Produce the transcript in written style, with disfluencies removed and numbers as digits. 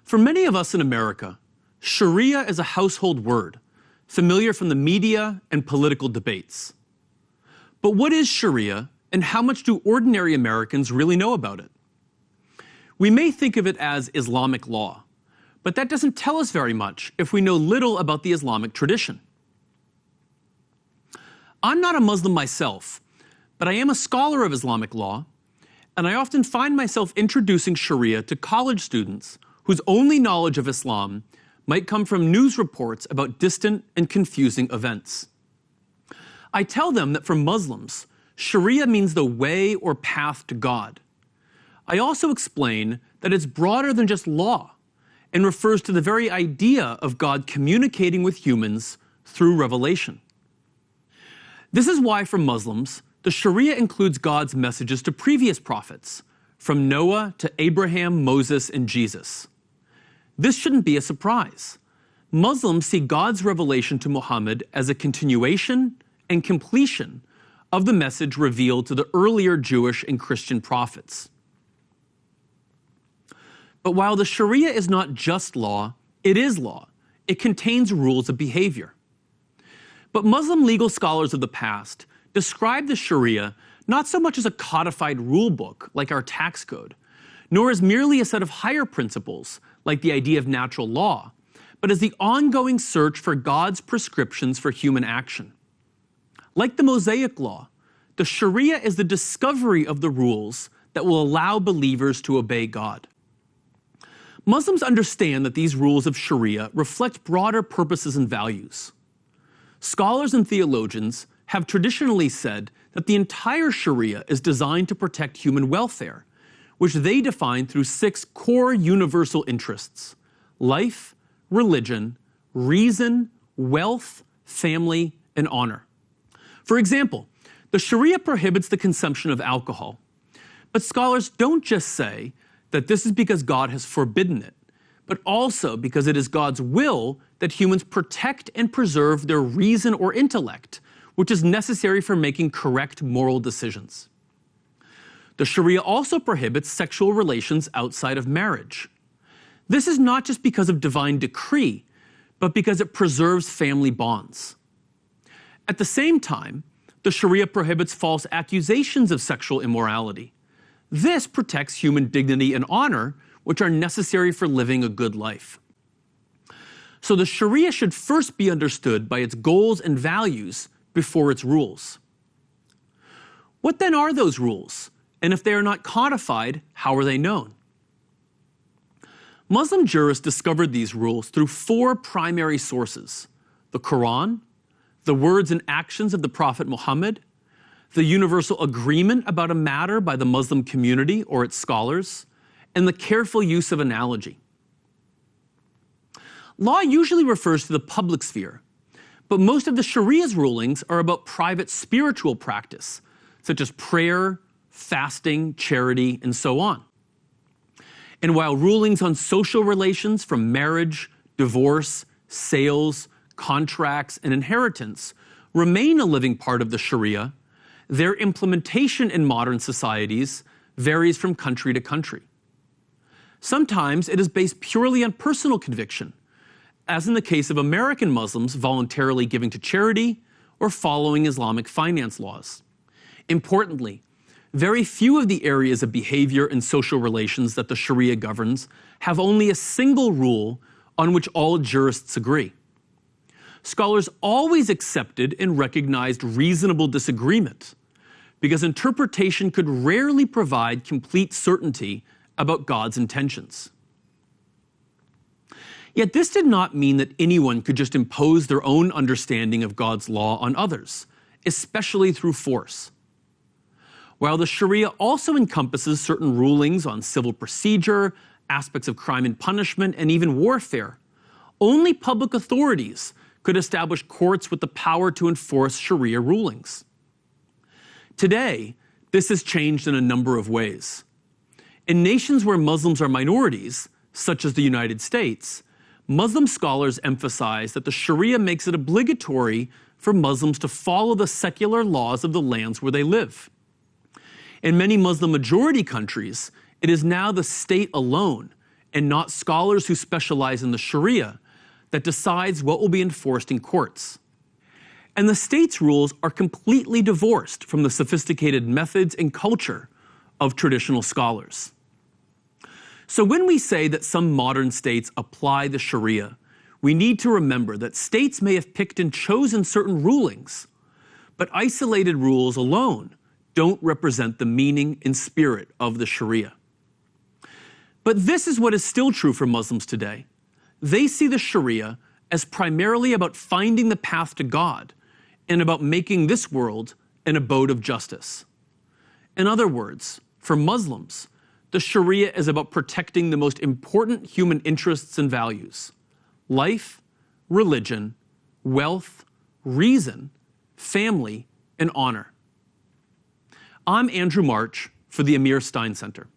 For many of us in America, Sharia is a household word, familiar from the media and political debates. But what is Sharia, and how much do ordinary Americans really know about it? We may think of it as Islamic law, but that doesn't tell us very much if we know little about the Islamic tradition. I'm not a Muslim myself, but I am a scholar of Islamic law, and I often find myself introducing Sharia to college students whose only knowledge of Islam might come from news reports about distant and confusing events. I tell them that for Muslims, Sharia means the way or path to God. I also explain that it's broader than just law and refers to the very idea of God communicating with humans through revelation. This is why for Muslims, the Sharia includes God's messages to previous prophets, from Noah to Abraham, Moses, and Jesus. This shouldn't be a surprise. Muslims see God's revelation to Muhammad as a continuation and completion of the message revealed to the earlier Jewish and Christian prophets. But while the Sharia is not just law, it is law. It contains rules of behavior. But Muslim legal scholars of the past describe the Sharia not so much as a codified rule book like our tax code, nor as merely a set of higher principles like the idea of natural law, but as the ongoing search for God's prescriptions for human action. Like the Mosaic Law, the Sharia is the discovery of the rules that will allow believers to obey God. Muslims understand that these rules of Sharia reflect broader purposes and values. Scholars and theologians have traditionally said that the entire Sharia is designed to protect human welfare, which they define through 6 core universal interests: life, religion, reason, wealth, family, and honor. For example, the Sharia prohibits the consumption of alcohol, but scholars don't just say that this is because God has forbidden it, but also because it is God's will that humans protect and preserve their reason or intellect, which is necessary for making correct moral decisions. The Sharia also prohibits sexual relations outside of marriage. This is not just because of divine decree, but because it preserves family bonds. At the same time, the Sharia prohibits false accusations of sexual immorality. This protects human dignity and honor, which are necessary for living a good life. So the Sharia should first be understood by its goals and values before its rules. What then are those rules? And if they are not codified, how are they known? Muslim jurists discovered these rules through 4 primary sources: the Quran, the words and actions of the Prophet Muhammad, the universal agreement about a matter by the Muslim community or its scholars, and the careful use of analogy. Law usually refers to the public sphere, but most of the Sharia's rulings are about private spiritual practice, such as prayer, fasting, charity, and so on. And while rulings on social relations from marriage, divorce, sales, contracts, and inheritance remain a living part of the Sharia, their implementation in modern societies varies from country to country. Sometimes it is based purely on personal conviction, as in the case of American Muslims voluntarily giving to charity or following Islamic finance laws. Importantly, very few of the areas of behavior and social relations that the Sharia governs have only a single rule on which all jurists agree. Scholars always accepted and recognized reasonable disagreement, because interpretation could rarely provide complete certainty about God's intentions. Yet this did not mean that anyone could just impose their own understanding of God's law on others, especially through force. While the Sharia also encompasses certain rulings on civil procedure, aspects of crime and punishment, and even warfare, only public authorities could establish courts with the power to enforce Sharia rulings. Today, this has changed in a number of ways. In nations where Muslims are minorities, such as the United States, Muslim scholars emphasize that the Sharia makes it obligatory for Muslims to follow the secular laws of the lands where they live. In many Muslim majority countries, it is now the state alone, and not scholars who specialize in the Sharia that decides what will be enforced in courts. And the state's rules are completely divorced from the sophisticated methods and culture of traditional scholars. So when we say that some modern states apply the Sharia, we need to remember that states may have picked and chosen certain rulings, but isolated rules alone don't represent the meaning and spirit of the Sharia. But this is what is still true for Muslims today. They see the Sharia as primarily about finding the path to God and about making this world an abode of justice. In other words, for Muslims, the Sharia is about protecting the most important human interests and values: life, religion, wealth, reason, family, and honor. I'm Andrew Martch for the Amir Stein Center.